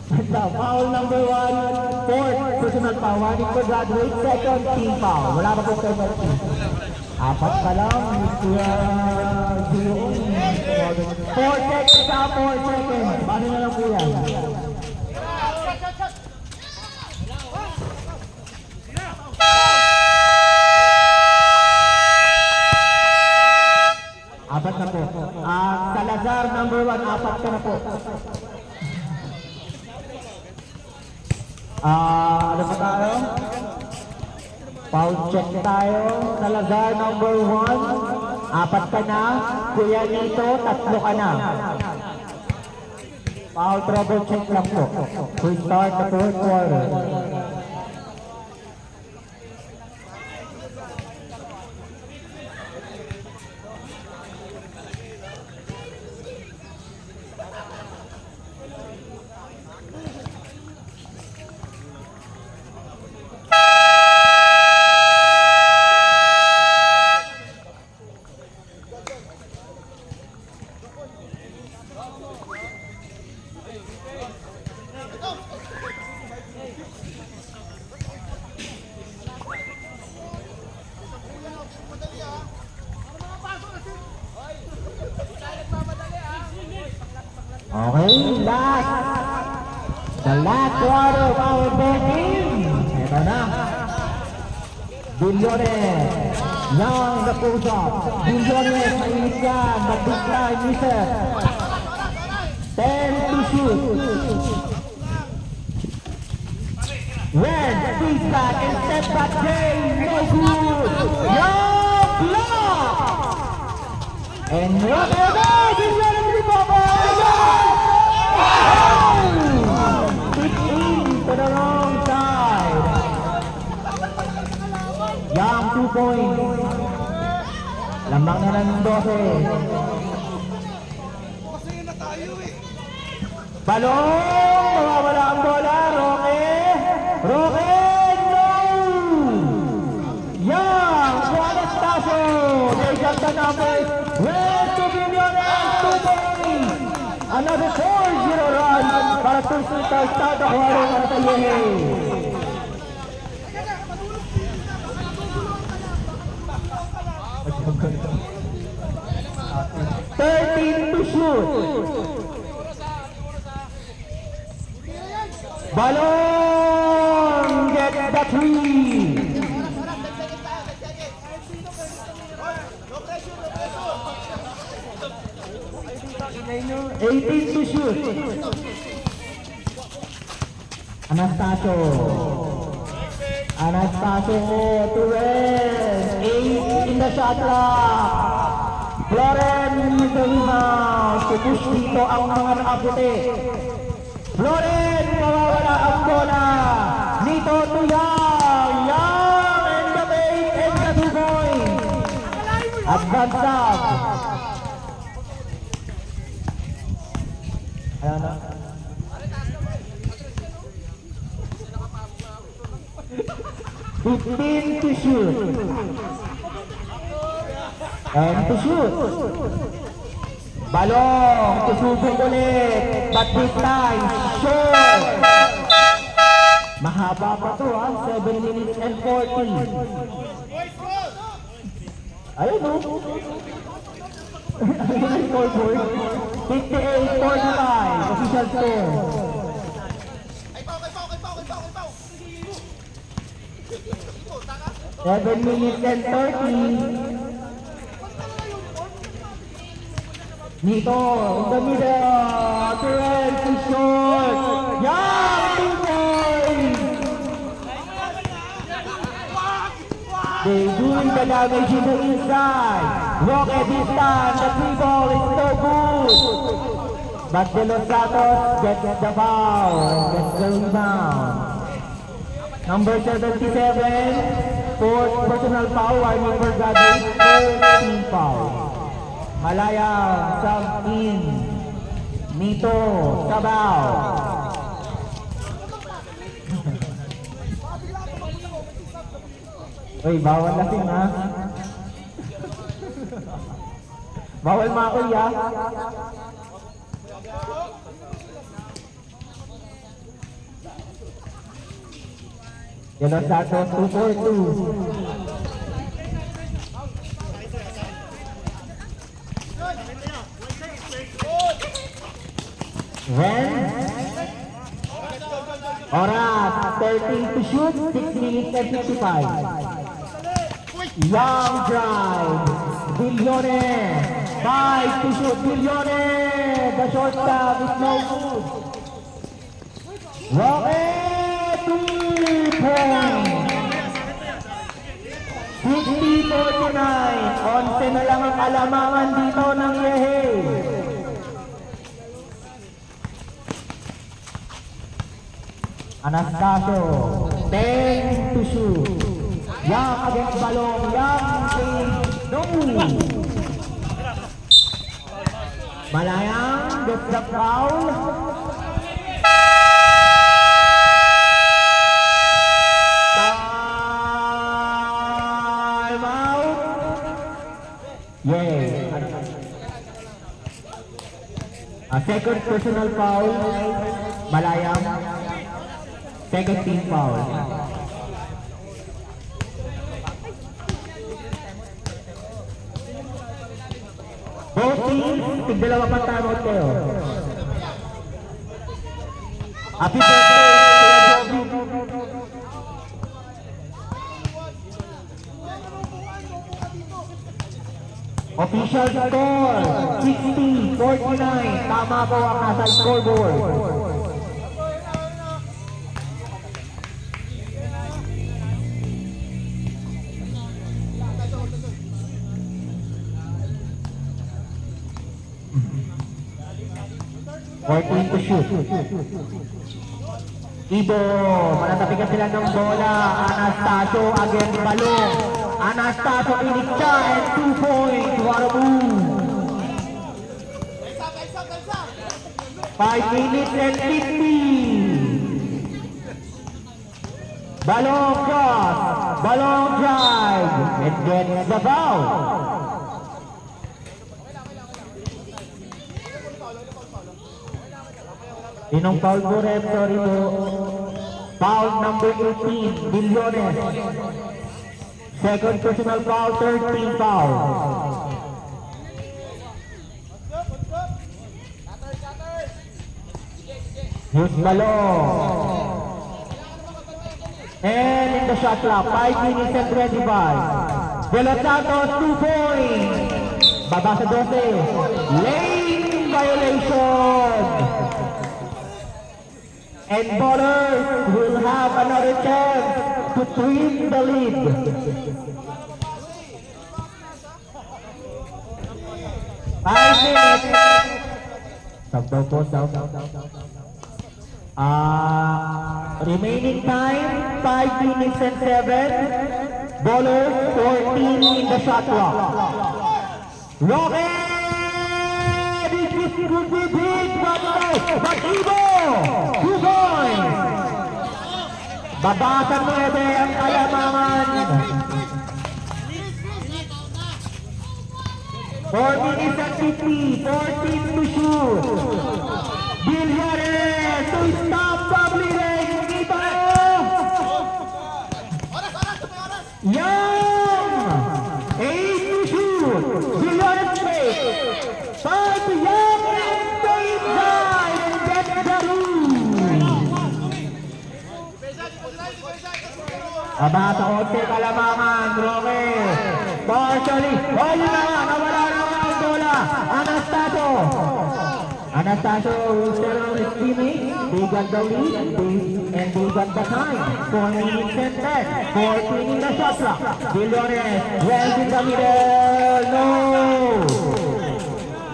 And now, foul number 1, fourth personal foul. Warning for graduate, second team foul. Wala pa po penalty. Apat pa lang. 4 seconds na, 4 seconds. Paano na lang po yan? Apat na po. Salazar number 1, apat ka na po. Ano pa tayo? Foul check tayo. Salazar number 1, apat ka na. Kuya Nito, 3 ka na. Foul trouble check lang po. We start the fourth quarter. Okay, the last quarter of our ball game. Ito na. Bilyones. Yang the push-up. Bilyones, mainit yan. Magbigla, misses. 10 to shoot. Red, speed back and step back game. No good. Yang block. And whatever, Bilyones recover. To the wrong side. Yang 2 points. Lamang na ng 12. Balong! Mawawala ang bola. Roque! Roque! No! Yang! Juan Estacio! They got the numbers. Red to Bilyones! 2 points! Another 4-0 run para sa start of quarter para sa Yehe. 13 to shoot. Balong gets the 3. Eighteen to shoot. Anastasio to win. 8 in the shot clock. Floren with the rebound. Pupush dito ang mga nakaputi. Floren, mawawala ang bola. Nito to Yang. Yang and the 8 and the 2 points. Advance up. Ayan na. 15 to shoot. And to shoot. Balong, tusubong ulit. But this time, short. Mahaba pa to ha, 7 minutes and 40. Ayun o. Scoreboard. 58-45, official score. 7 minutes and 30. Nito, in the middle, Terrence is short. Yang, 2 points. They doing the damage in the inside. Roque this time, the 3 ball is no good. But De Los Santos gets the foul and gets the rebound. Number 77, fourth personal foul, warning for graduate, 13 foul. Malaya, sub in. Nito, Sabaw. Uy, bawal lasing ha. Bawal makoy ha. De Los Santos 242. When? Oras, 13 to shoot, 6 minutes and 55. Young drive, Billionaire, 5 to shoot, Billionaire, the shortstop is no good. Rocket, 3 points. 60-49, 11 na lang ang alamangan dito ng Yehey. Anastasio, 10 to shoot. Yang against Balong, Yang says no. Malayang gets the foul. Time out. Yay. A second personal foul. Malayang. Second team foul. Both teams, tigdalawa pa timeout kayo. Happy birthday, Kuya Joby. Official score, 60-49. Tama po ang nasa scoreboard. To shoot. Ibo, manatapikan sila ng bola. Anastasio against Balong. Anastasio inikcha and 2 points. What a move. 5 minutes and 50. Balong cross. Balong drive. And gets the foul. Inong foul po ref, sorry po. Foul number 18, Billiones. Second personal foul, third team foul. Here's Balong. And in the shot clock, 5 minutes and 25. De Los Santos, 2 points. Baba sa 12. Lane violation. And ballers will have another chance to twin the lead. Five minutes. Sabdaw po, remaining time, 5 minutes and 7. Ballers, 14 in the shot clock. Rocket! This could be big, but Ibo! 2 points! Babasa 9 ang alamangan. 4 minutes and 50, 14 to shoot. Billiones to stop the bleeding. Dito! Young! 8 to shoot. Billiones break. 5 to Young and save drive and get the room. Abata 11 kalamangan, Roque. Partially. Oh, yun na nga, nawala na nga ang bola. Anastasio. Anastasio will settle on his teammates. They got the lead and they got the time. 4 minutes and 10. 14 in the shot clock. Billiones, well in the middle. No!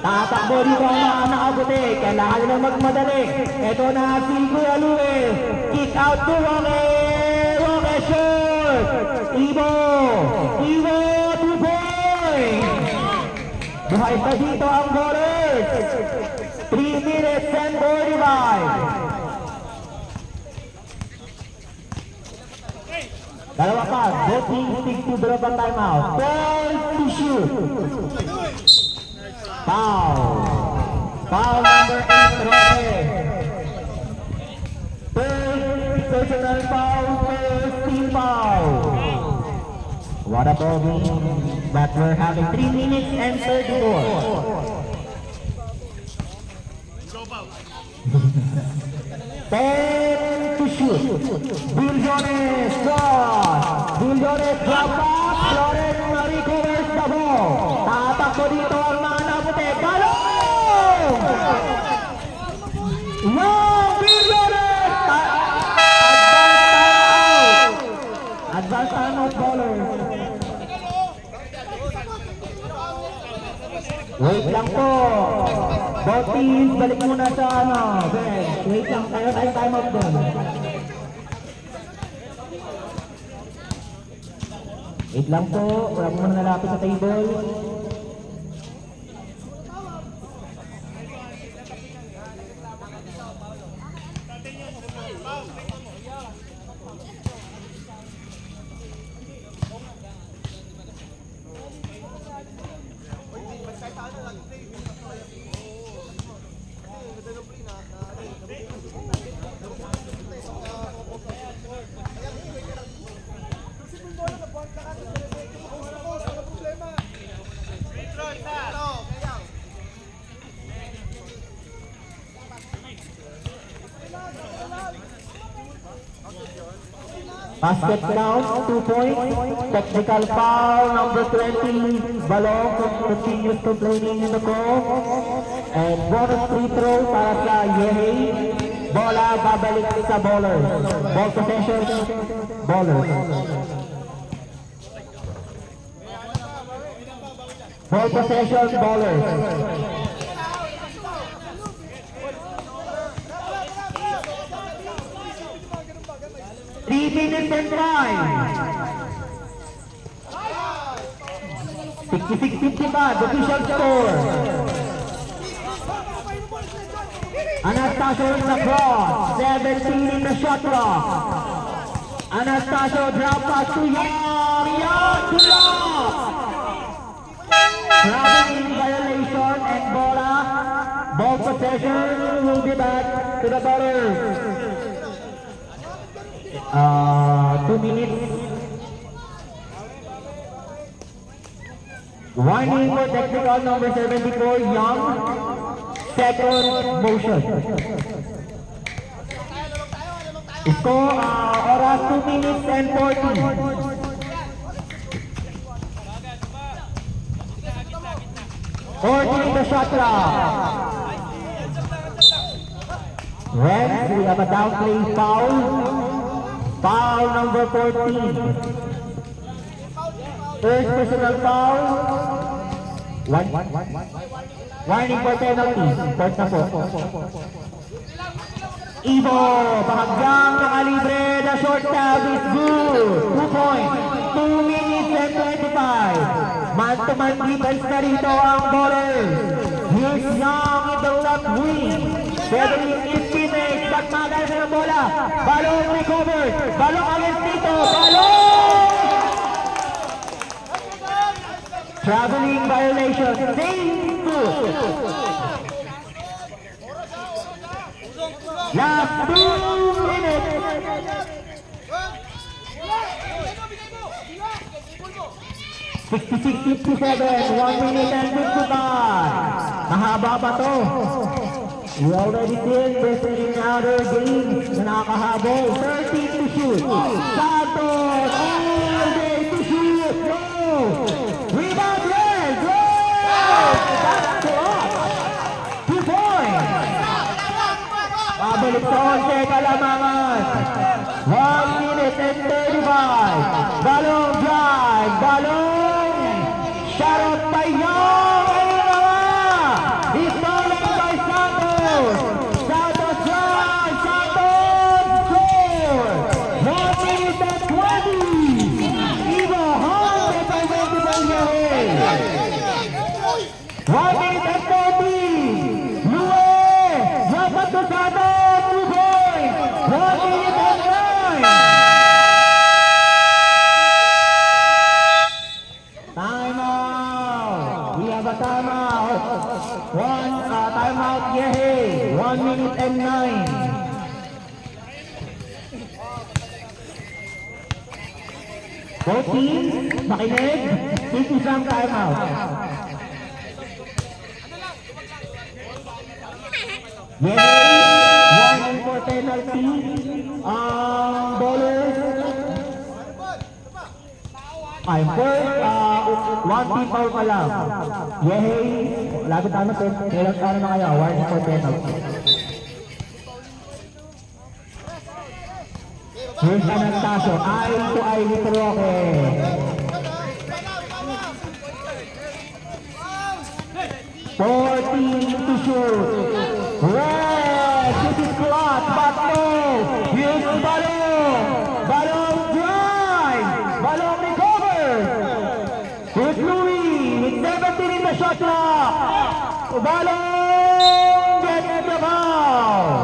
Tatakbo dito ang mga nakabuti. Kailangan nila magmadali. Ito na si Kuya Luis. Kick out to Roque. Roque short. Ibo. Ibo 2 points. Buhay pa dito ang ballers. 3 minutes and 45. Dalawa pa. Both teams stick to drop a timeout. 12 to shoot. Foul. Foul number 8, Roque. First personal foul, first team What a ball game that we're having 3 minutes and 34. Ten to shoot. Biljones cross. Biljones drop back. Flores recovers the ball. Tatakbo dito ang mga naputi. Balong! Long Biljones! Advance timeout bowlers. Wait lang po. Both teams, balik muna sa bench. Wait lang, tayo timeout doon. Wait lang po, wala mo muna nalapit sa table. Basket count, 2 points. Technical foul, number 20. Balong continues complaining in the court. And bonus free throw para sa Yehey. Bola babalik sa bowlers. Ball possession, bowlers. Ball possession, bowlers. 3 minutes and 5. 66-55, official score. Anastasio in the cross, 17 in the shot clock. Anastasio drop pass to Young, Young to lock. Traveling violation and bola. Ball possession will be back to the bowlers. 2 minutes. Warning for technical number 74, Young. Second motion. Score, oras 2 minutes and 40. In the shot clock. Reds, we have a downplay foul. Foul number 14. First personal foul. Warning for penalty. Fourth na po. Ivo, bahagyang nakalibre. The short tab is good. 2 points. 2 minutes and 25. Man-to-man defense na rito ang bowlers. Here's Young in the left wing. Federic is finished. Pagmagal sa bola. Balong recovered. Balong against dito. Balong! Traveling violation. Save 2. Last 2 minutes. 66-57, 1 minute and 55. Mahaba ba to? We already did this in other games na nakahabol. 13 to shoot. Santos, all day to shoot. No! Rebound red, go! Back to up. 2 points. Pabalik sa 11 kalamangan. 1 minute and 35. Balong drive, balong. Shot by Young. Ayun na nga. Stolen by Santos. Santos drive. Santos score. 1 minute and 20. Ivo home by Yehey. 1 minute and 30. Lue. Dapat to Santos. 2 points. 1 minute and 9. Timeout. We have a timeout. Timeout Yehey. 1 minute and 9. Both teams, makinig. Take isang timeout. Yes, warning for penalty. Ang bowlers. Ay, first, one team foul pa lang. Yehey, labit ano, kailang ano na kayo, warning for penalty. Here's Anastasio, eye to eye with Roque. 14 to shoot. Red, this is clutch, but no. Here's Balong. Balong drive. Balong recover. Here's Louis with 17 in the shot clock. Balong gets the foul.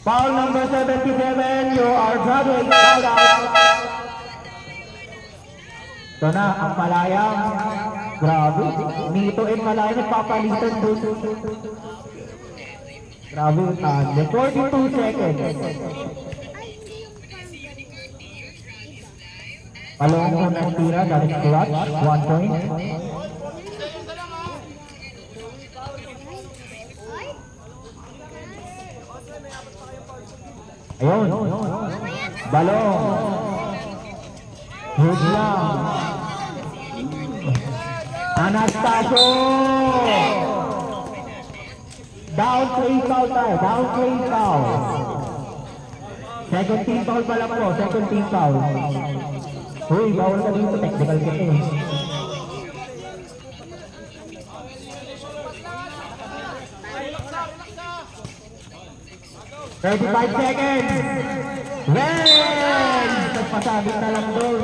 Foul number 77, you are graduate foul out. Ito na, ang Malayang. Grabe, Nito and Malayang nagpapalitan doon. Grabe, 42 seconds. Palong unang tira, galing clutch, 1 point. Ayun, balong. Good lang. Anastasio! Down play foul tayo, down play foul. Second team foul pala po, second team foul. Uy, bawal ka dito, technical kasi. "35 seconds. Well! Nagpasabit na lang doon.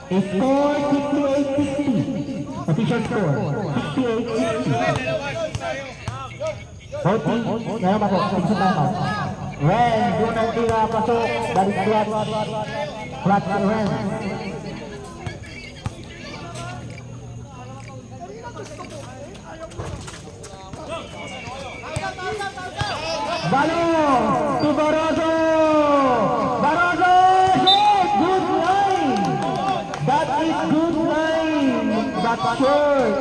Score 68-60. Official score 68-60. Both teams, ngayon pa po, sa tama. Well, doon ang tira, pasok. Balik clutch. Clutch well. Balong to Barozo. Barozo, shot, good line. That is good line. That's short.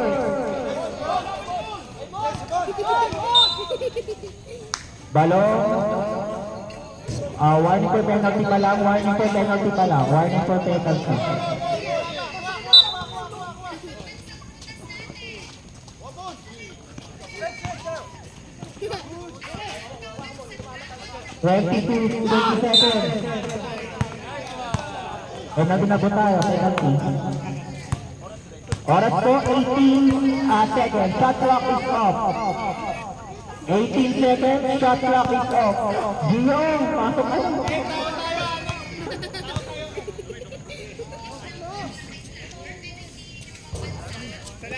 Balong. Warning for penalty pa lang. Warning for penalty pa lang. Warning for penalty. Twenty seconds. Penalty na po tayo. Penalty. Oras po, 18 seconds. Shot clock is off. 18 seconds. Shot clock is off. Giyong, pasok ka na.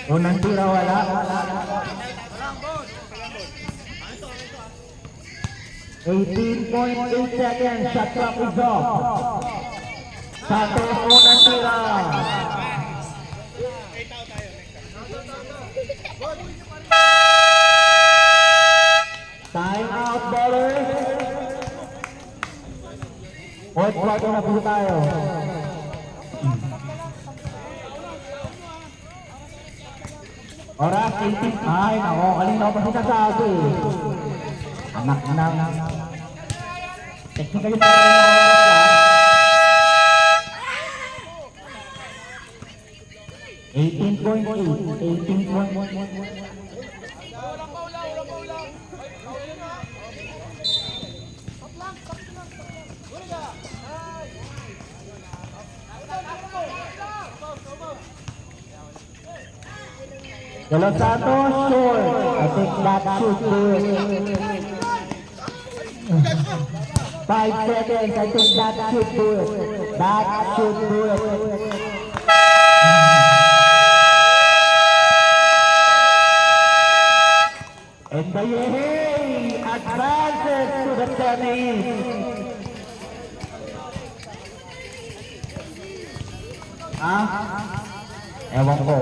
Unang tira, wala. 18.8 seconds. Shot clock is off. Santos, unang tira. Time out, ballers. Fourth quarter na po tayo. Oras 18. Ay, nako, kanina ko pa sinasabi. Anak na. Technical yung parang na oras lang. 18.8. De Los Santos, short. I think that should do it. 5 seconds. I think that should do it. That should do it. And the Yehey advances to the semis. Ewan ko.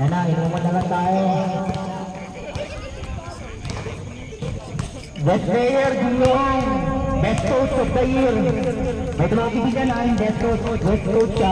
Yan na, inuman na lang tayo. Best player, Guillaume. Best coach of the year. May trophy din ka na, best coach siya.